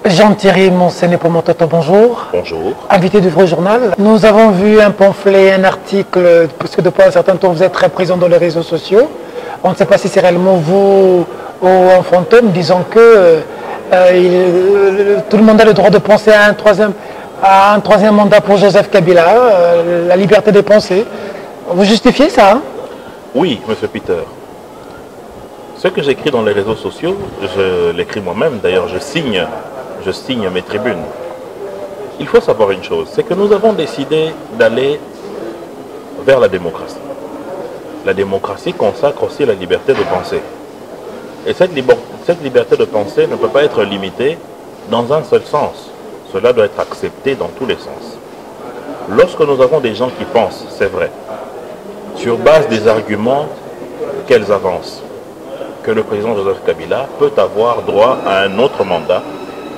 Jean-Thierry Monsené-Pomototo, bonjour. Bonjour. Invité du Vrai Journal. Nous avons vu un pamphlet, un article, puisque depuis un certain temps vous êtes très présent dans les réseaux sociaux. On ne sait pas si c'est réellement vous ou un fantôme, disant que tout le monde a le droit de penser à un troisième mandat pour Joseph Kabila, la liberté de penser. Vous justifiez ça, hein? Oui, monsieur Peter. Ce que j'écris dans les réseaux sociaux, je l'écris moi-même, d'ailleurs je signe mes tribunes. Il faut savoir une chose, c'est que nous avons décidé d'aller vers la démocratie. La démocratie consacre aussi la liberté de penser. Et cette liberté de penser ne peut pas être limitée dans un seul sens. Cela doit être accepté dans tous les sens. Lorsque nous avons des gens qui pensent, c'est vrai, sur base des arguments qu'elles avancent, que le président Joseph Kabila peut avoir droit à un autre mandat,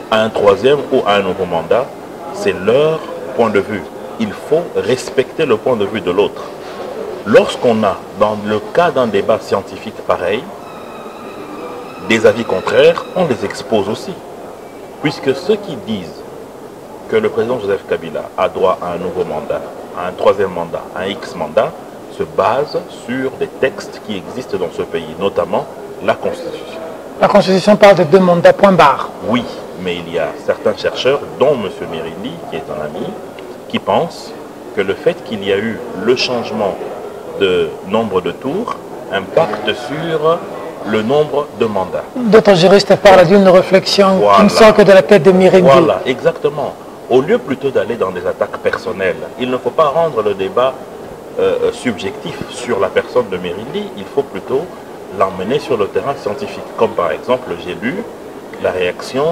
à un troisième ou à un nouveau mandat, c'est leur point de vue. Il faut respecter le point de vue de l'autre. Lorsqu'on a, dans le cas d'un débat scientifique pareil, des avis contraires, on les expose aussi. Puisque ceux qui disent que le président Joseph Kabila a droit à un nouveau mandat, à un troisième mandat, à un X mandat, se basent sur des textes qui existent dans ce pays, notamment la Constitution. La Constitution parle de 2 mandats, point barre. Oui, mais il y a certains chercheurs, dont M. Mirindi, qui est un ami, qui pensent que le fait qu'il y a eu le changement de nombre de tours impacte sur le nombre de mandats. D'autres juristes parlent d'une réflexion qui ne sort que de la tête de Mirindi. Voilà, exactement. Au lieu plutôt d'aller dans des attaques personnelles, il ne faut pas rendre le débat subjectif sur la personne de Mirindi, il faut plutôt l'emmener sur le terrain scientifique. Comme par exemple, j'ai lu la réaction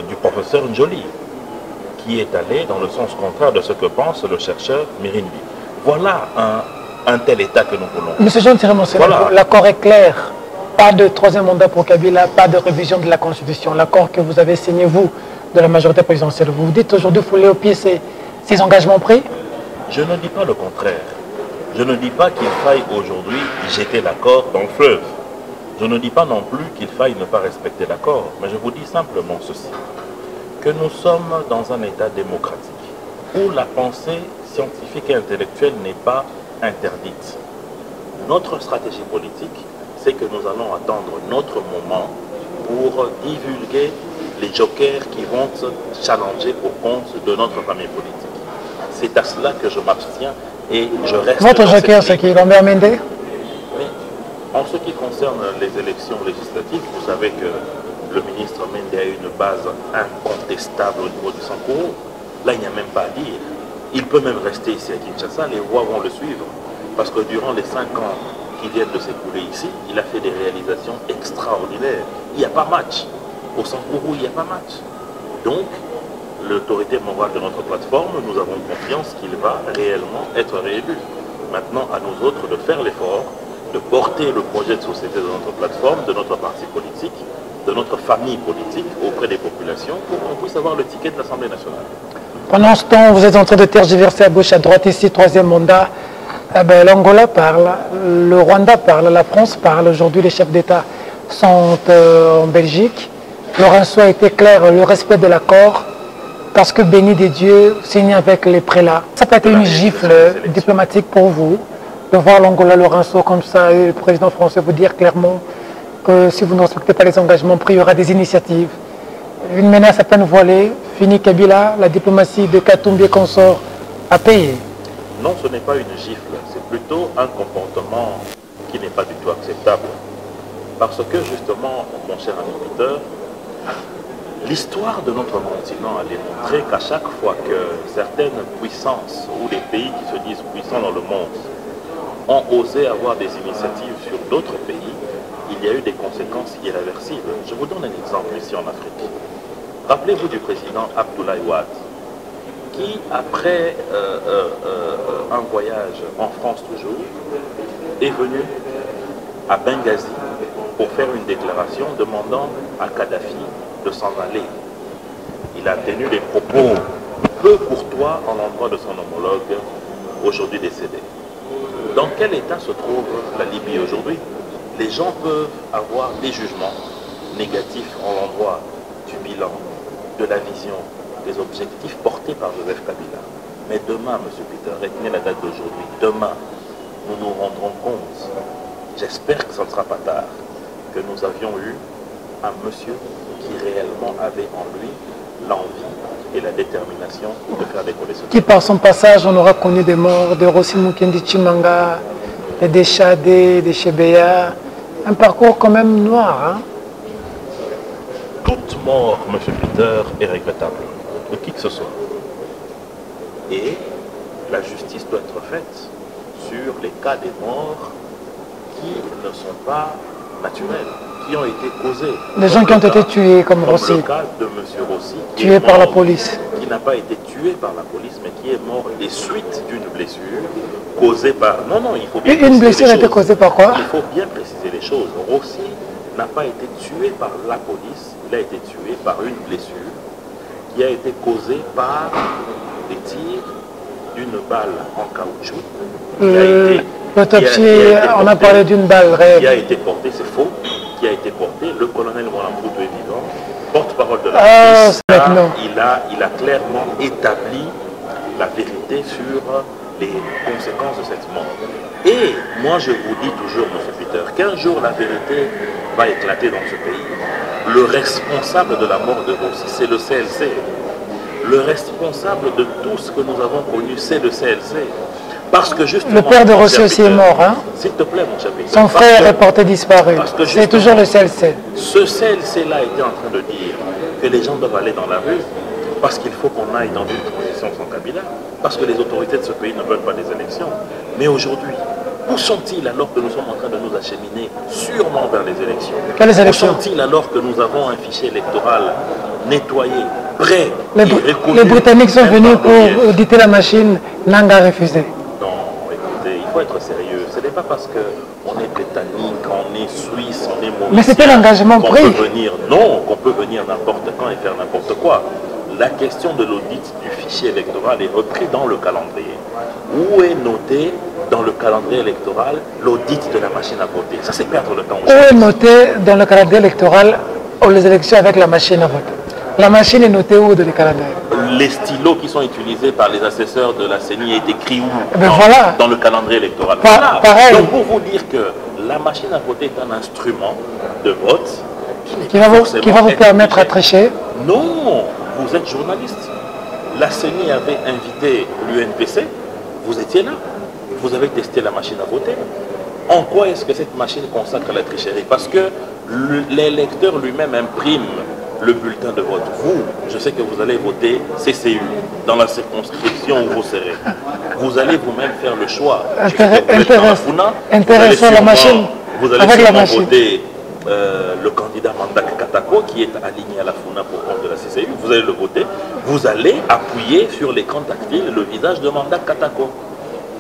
du professeur Njoli, qui est allé dans le sens contraire de ce que pense le chercheur Mirindi. Voilà un tel état que nous voulons. Monsieur Jean-Thierry Monsené, voilà. L'accord est clair. Pas de troisième mandat pour Kabila, pas de révision de la Constitution. L'accord que vous avez signé, vous, de la majorité présidentielle. Vous vous dites aujourd'hui, il faut les au pied ces engagements pris? Je ne dis pas le contraire. Je ne dis pas qu'il faille aujourd'hui jeter l'accord dans le fleuve. Je ne dis pas non plus qu'il faille ne pas respecter l'accord, mais je vous dis simplement ceci, que nous sommes dans un état démocratique, où la pensée scientifique et intellectuelle n'est pas interdite. Notre stratégie politique, c'est que nous allons attendre notre moment pour divulguer les jokers qui vont se challenger au compte de notre famille politique. C'est à cela que je m'abstiens et je reste. Votre joker, c'est qui? Lambert Mende? Mais en ce qui concerne les élections législatives, vous savez que le ministre Mende a une base incontestable au niveau du Sankoro. Là, il n'y a même pas à dire. Il peut même rester ici à Kinshasa, les voix vont le suivre. Parce que durant les 5 ans qui viennent de s'écouler ici, il a fait des réalisations extraordinaires. Il n'y a pas match. Au Sankoro, il n'y a pas match. Donc, l'autorité morale de notre plateforme, nous avons confiance qu'il va réellement être réélu. Maintenant, à nous autres de faire l'effort, de porter le projet de société de notre plateforme, de notre parti politique, de notre famille politique auprès des populations pour qu'on puisse avoir le ticket de l'Assemblée nationale. Pendant ce temps, vous êtes en train de tergiverser à gauche, à droite, ici, troisième mandat. L'Angola parle, le Rwanda parle, la France parle. Aujourd'hui, les chefs d'État sont en Belgique. Lorenzo a été clair, le respect de l'accord, parce que béni des dieux, signé avec les prélats. Ça peut être une gifle diplomatique pour vous, de voir l'Angola Lorenzo comme ça, et le président français vous dire clairement que si vous ne respectez pas les engagements pris, il y aura des initiatives. Une menace à peine voilée, fini Kabila, la diplomatie de Katumbi et consorts a payé. Non, ce n'est pas une gifle, c'est plutôt un comportement qui n'est pas du tout acceptable. Parce que justement, mon cher ami Peter, l'histoire de notre continent a démontré qu'à chaque fois que certaines puissances ou des pays qui se disent puissants dans le monde ont osé avoir des initiatives sur d'autres pays, il y a eu des conséquences irréversibles. Je vous donne un exemple ici en Afrique. Rappelez-vous du président Abdoulaye Wade, qui, après un voyage en France toujours, est venu à Benghazi pour faire une déclaration demandant à Kadhafi de s'en aller. Il a tenu des propos peu courtois en l'endroit de son homologue, aujourd'hui décédé. Dans quel état se trouve la Libye aujourd'hui? Les gens peuvent avoir des jugements négatifs en l'endroit du bilan de la vision, des objectifs portés par Joseph Kabila. Mais demain, M. Peter, retenez la date d'aujourd'hui, demain, nous nous rendrons compte, j'espère que ce ne sera pas tard, que nous avions eu un monsieur qui réellement avait en lui l'envie et la détermination de faire décoller ce pays. Qui par son passage, on aura connu des morts, de Rossi Mukendi Chimanga, de Deschadé, de Chebeya, un parcours quand même noir. Hein? Toute mort, M. Peter, est regrettable, de qui que ce soit. Et la justice doit être faite sur les cas des morts qui ne sont pas naturels, qui ont été causés. Les gens qui ont été tués comme Rossi. Le cas de M. Rossi, tué par la police. Qui n'a pas été tué par la police, mais qui est mort des suites d'une blessure causée par... Non, non, il faut bien Une blessure a été causée par quoi? Il faut bien préciser les choses. Rossi n'a pas été tué par la police, il a été tué par une blessure qui a été causée par des tirs d'une balle en caoutchouc. L'autopsie, on a parlé d'une balle réelle. Qui a été portée, c'est faux, qui a été portée, le colonel Mwanampoutou est vivant, porte-parole de la police, il a clairement établi la vérité sur les conséquences de cette mort. Et moi je vous dis toujours, M. Peter, qu'un jour la vérité va éclater dans ce pays. Le responsable de la mort de Rossi, c'est le CLC. Le responsable de tout ce que nous avons connu, c'est le CLC. Parce que justement... Le père de Rossi aussi est mort, hein? S'il te plaît, mon cher Peter. Son frère est porté disparu. C'est toujours le CLC. Ce CLC-là était en train de dire que les gens doivent aller dans la rue parce qu'il faut qu'on aille dans une transition sans Kabila, parce que les autorités de ce pays ne veulent pas des élections. Mais aujourd'hui, où sont-ils alors que nous sommes en train de nous acheminer sûrement vers les élections? Quelles élections? Où sont-ils alors que nous avons un fichier électoral nettoyé, prêt? Les Britanniques sont venus pour auditer la machine, Nanga a refusé. Non, écoutez, il faut être sérieux. Ce n'est pas parce qu'on est britannique, on est suisse, on est mauricien. Mais c'était l'engagement pris. Qu'on peut venir n'importe quand et faire n'importe quoi. La question de l'audit du fichier électoral est reprise dans le calendrier. Où est noté dans le calendrier électoral l'audit de la machine à voter? Ça, c'est perdre le temps. Où est noté dans le calendrier électoral les élections avec la machine à voter? La machine est notée où dans le calendrier? Les stylos qui sont utilisés par les assesseurs de la CENI est écrit où? Dans le calendrier électoral. Pareil. Donc pour vous dire que la machine à voter est un instrument de vote qui va vous permettre à tricher? Non, vous êtes journaliste. La CENI avait invité l'UNPC, vous étiez là, vous avez testé la machine à voter. En quoi est-ce que cette machine consacre la tricherie? Parce que l'électeur lui-même imprime le bulletin de vote. Vous, je sais que vous allez voter CCU dans la circonscription où vous serez. Vous allez vous-même faire le choix. Intéressant la machine. Vous allez voter le candidat Mandak Katako qui est aligné à la FUNA pour compte de la CCU. Vous allez le voter. Vous allez appuyer sur l'écran tactile le visage de Mandak Katako.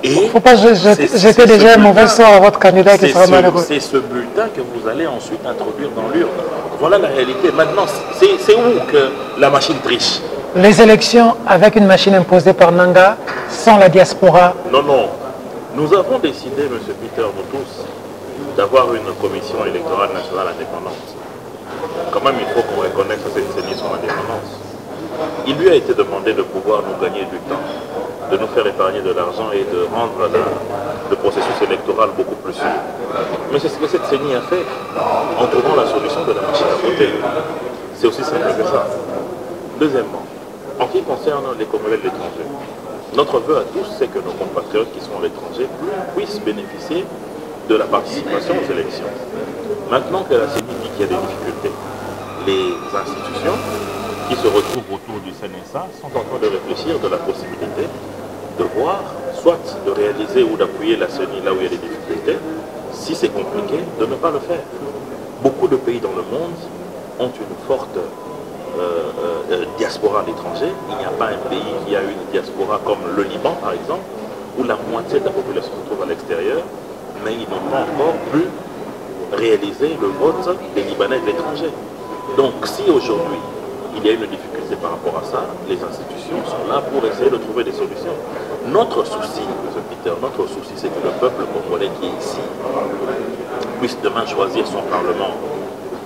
Il ne faut pas jeter déjà un mauvais sort à votre candidat qui sera malheureux. C'est ce bulletin que vous allez ensuite introduire dans l'urne. Voilà la réalité. Maintenant, c'est où que la machine triche? Les élections avec une machine imposée par Nanga sans la diaspora. Non, non. Nous avons décidé, M. Peter, nous tous, d'avoir une commission électorale nationale indépendante. Quand même, il faut qu'on reconnaisse à cette CENI son indépendance. Il lui a été demandé de pouvoir nous gagner du temps, de nous faire épargner de l'argent et de rendre le processus électoral beaucoup plus sûr. Mais c'est ce que cette CENI a fait en trouvant la solution de la machine à voter. C'est aussi simple que ça. Deuxièmement, en ce qui concerne les Congolais de l'étranger, notre vœu à tous, c'est que nos compatriotes qui sont à l'étranger puissent bénéficier de la participation aux élections. Maintenant que la CENI dit qu'il y a des difficultés, les institutions qui se retrouvent autour du CNSA sont en train de réfléchir de la possibilité de voir, soit de réaliser ou d'appuyer la CENI là où il y a des difficultés, si c'est compliqué, de ne pas le faire. Beaucoup de pays dans le monde ont une forte diaspora à l'étranger. Il n'y a pas un pays qui a une diaspora comme le Liban, par exemple, où la moitié de la population se trouve à l'extérieur, mais ils n'ont pas encore pu réaliser le vote des Libanais de l'étranger. Donc si aujourd'hui il y a une difficulté par rapport à ça, les institutions sont là pour essayer de trouver des solutions. Notre souci, M. Peter, notre souci, c'est que le peuple congolais qui est ici puisse demain choisir son parlement,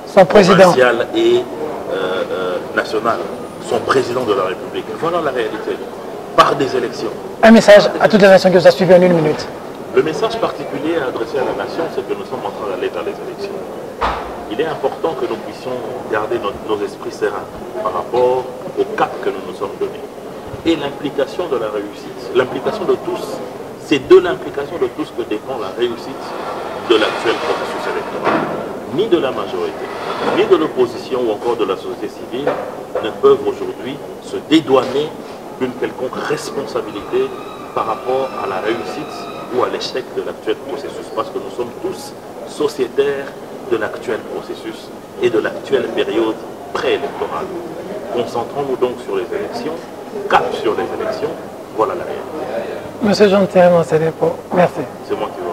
son président provincial et national. son président de la République. Voilà la réalité. Par des élections. Un message à toutes les nations qui vous a suivi en 1 minute. Le message particulier à adresser à la nation, c'est que nous sommes en train d'aller vers les élections. Il est important que nous puissions garder nos esprits sereins par rapport au cap que nous nous sommes donnés. Et l'implication de la réussite, l'implication de tous, c'est de l'implication de tous que dépend la réussite de l'actuel processus électoral. Ni de la majorité, ni de l'opposition ou encore de la société civile ne peuvent aujourd'hui se dédouaner d'une quelconque responsabilité par rapport à la réussite ou à l'échec de l'actuel processus, parce que nous sommes tous sociétaires de l'actuel processus et de l'actuelle période préélectorale. Concentrons-nous donc sur les élections, cap sur les élections, voilà la réalité. Monsieur Jean-Thierry Mansenepo, merci. C'est moi qui vous